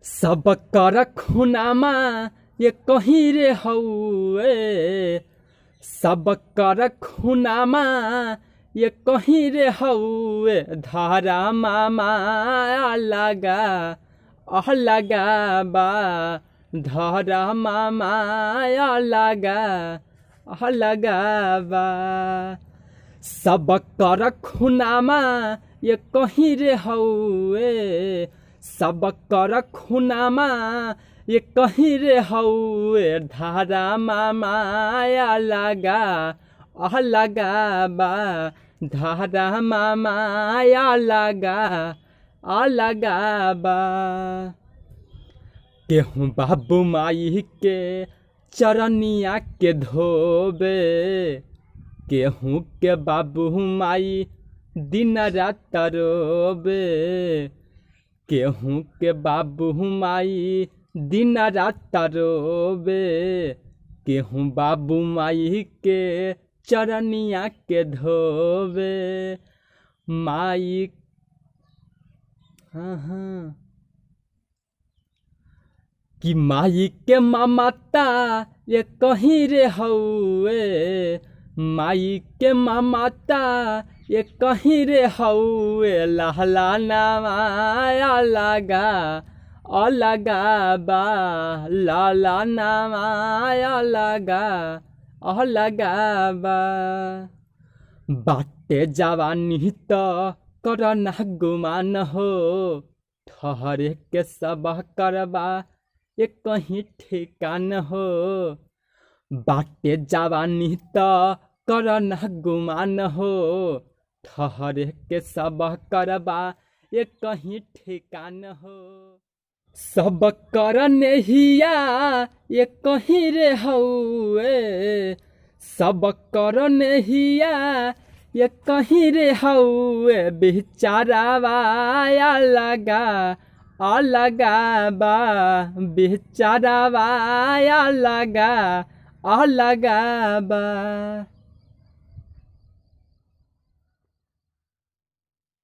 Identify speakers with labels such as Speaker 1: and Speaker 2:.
Speaker 1: सब कर खुनामा ये कहीं रे हउए, सब कर खुनामा ये कहीं रे हउए, धारा मामा लगा लगा बा, धारा मामा लगा बा। सब कर खुनामा ये कहीं रे हउए, सब कर खुनामा ये कहीं रे हउए, धारा मामा लगा बा, धारा मामा लगा बा। केहूँ बाबू माई के चरनिया के धोबे, केहूँ के बाबू माई दिन रात रोबे, केहूँ के बाबू माई दिन रात रोबे, केहूँ बाबू माई के चरनिया के धोबे। माई हाँ कि माई के ममता ये कहीं रे हउए, माई के ममता ये कहीं रे हउए, लहला नवाया लगा बा, लाला नवाया लगा बा। बाटे जवानी तो करना गुमान हो, ठहरे के सब करबा ये कहीं ठिकान हो। बाटे जवानी तो करना गुमान हो, ठहरे के सब करबा ये कहीं ठिकान हो। सब करने हिया ये कहीं रे हउए, सब करने हिया ये कहीं रे हउए, बेचारावा लगा बा, बेचारावा लगा बा।